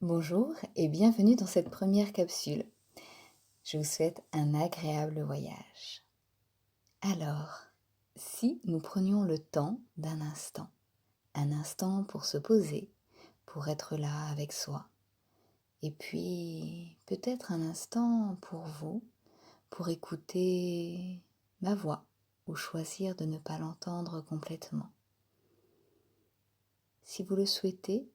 Bonjour et bienvenue dans cette première capsule. Je vous souhaite un agréable voyage. Alors, si nous prenions le temps un instant pour se poser, pour être là avec soi, et puis peut-être un instant pour vous, pour écouter ma voix ou choisir de ne pas l'entendre complètement. Si vous le souhaitez,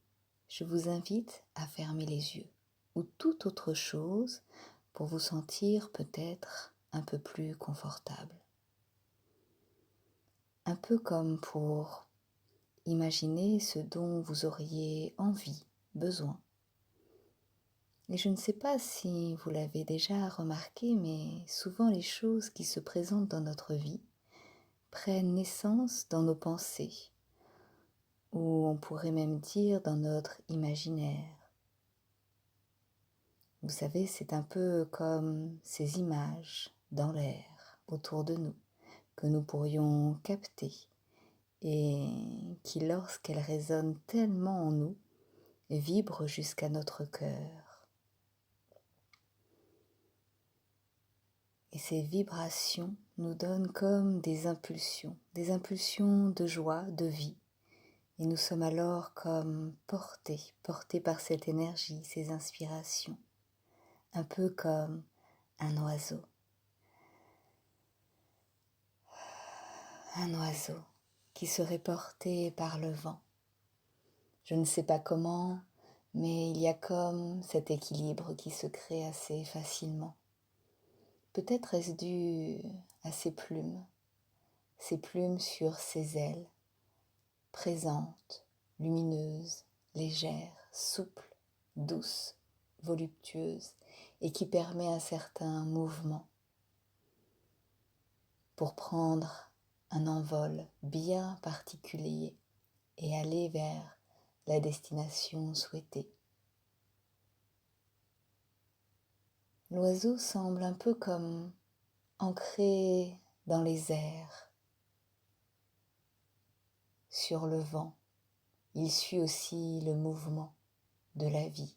je vous invite à fermer les yeux ou toute autre chose pour vous sentir peut-être un peu plus confortable. Un peu comme pour imaginer ce dont vous auriez envie, besoin. Et je ne sais pas si vous l'avez déjà remarqué, mais souvent les choses qui se présentent dans notre vie prennent naissance dans nos pensées, ou on pourrait même dire dans notre imaginaire. Vous savez, c'est un peu comme ces images dans l'air autour de nous que nous pourrions capter et qui, lorsqu'elles résonnent tellement en nous, vibrent jusqu'à notre cœur. Et ces vibrations nous donnent comme des impulsions de joie, de vie. Et nous sommes alors comme portés par cette énergie, ces inspirations, un peu comme un oiseau. Un oiseau qui serait porté par le vent. Je ne sais pas comment, mais il y a comme cet équilibre qui se crée assez facilement. Peut-être est-ce dû à ses plumes sur ses ailes, présentes, lumineuses, légères, souples, douces, voluptueuses, et qui permet un certain mouvement pour prendre un envol bien particulier et aller vers la destination souhaitée. L'oiseau semble un peu comme ancré dans les airs, sur le vent. Il suit aussi le mouvement de la vie,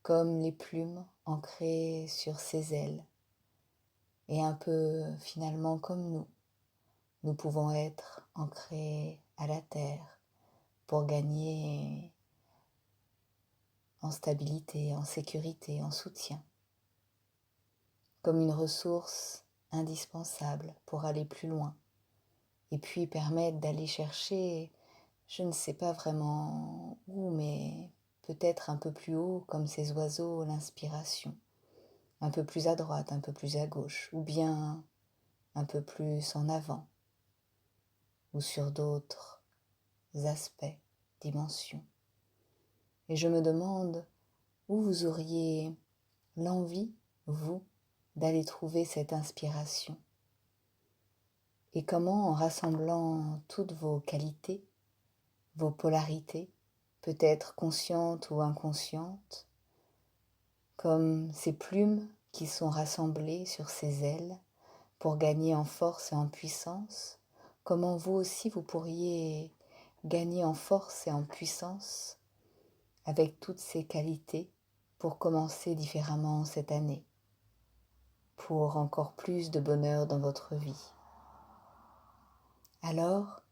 comme les plumes ancrées sur ses ailes. Et un peu finalement comme nous pouvons être ancrés à la terre pour gagner en stabilité, en sécurité, en soutien, comme une ressource indispensable pour aller plus loin, et puis permettre d'aller chercher, je ne sais pas vraiment où, mais peut-être un peu plus haut, comme ces oiseaux, l'inspiration, un peu plus à droite, un peu plus à gauche, ou bien un peu plus en avant, ou sur d'autres aspects, dimensions. Et je me demande où vous auriez l'envie, vous, d'aller trouver cette inspiration. Et comment, en rassemblant toutes vos qualités, vos polarités, peut-être conscientes ou inconscientes, comme ces plumes qui sont rassemblées sur ces ailes pour gagner en force et en puissance, comment vous aussi vous pourriez gagner en force et en puissance avec toutes ces qualités pour commencer différemment cette année, pour encore plus de bonheur dans votre vie. Alors,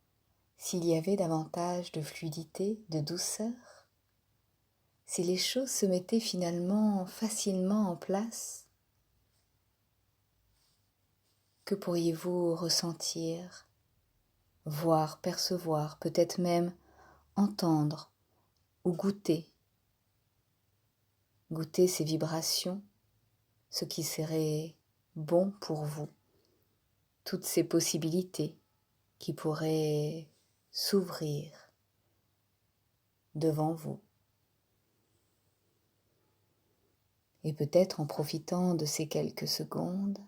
s'il y avait davantage de fluidité, de douceur, si les choses se mettaient finalement facilement en place, que pourriez-vous ressentir, voir, percevoir, peut-être même entendre ou goûter ces vibrations, ce qui serait bon pour vous, toutes ces possibilités qui pourraient s'ouvrir devant vous. Et peut-être en profitant de ces quelques secondes,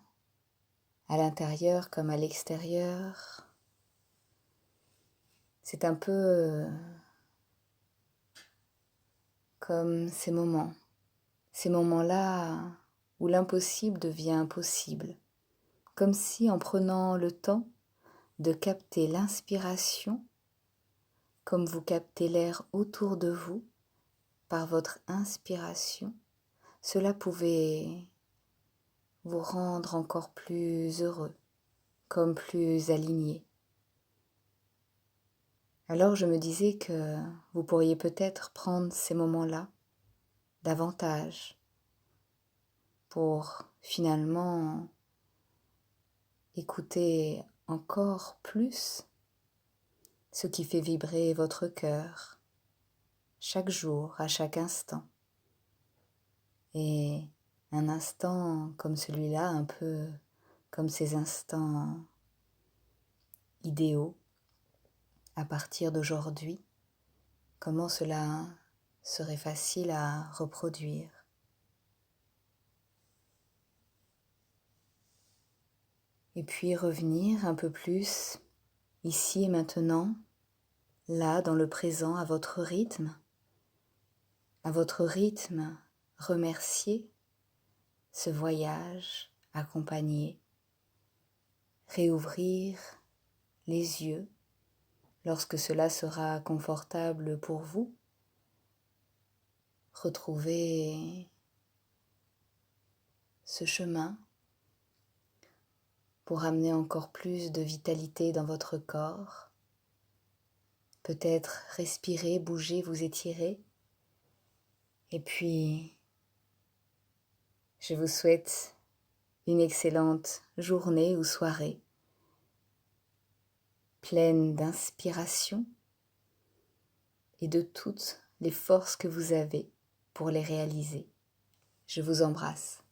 à l'intérieur comme à l'extérieur, c'est un peu comme ces moments-là où l'impossible devient possible, comme si en prenant le temps de capter l'inspiration, comme vous captez l'air autour de vous, par votre inspiration, cela pouvait vous rendre encore plus heureux, comme plus aligné. Alors je me disais que vous pourriez peut-être prendre ces moments-là davantage pour finalement écouter encore plus ce qui fait vibrer votre cœur chaque jour, à chaque instant. Et un instant comme celui-là, un peu comme ces instants idéaux, à partir d'aujourd'hui, comment cela serait facile à reproduire. Et puis revenir un peu plus ici et maintenant, là dans le présent, à votre rythme. À votre rythme, remercier ce voyage accompagné. Réouvrir les yeux lorsque cela sera confortable pour vous. Retrouver ce chemin pour amener encore plus de vitalité dans votre corps. Peut-être respirer, bouger, vous étirer. Et puis, je vous souhaite une excellente journée ou soirée, pleine d'inspiration et de toutes les forces que vous avez pour les réaliser. Je vous embrasse.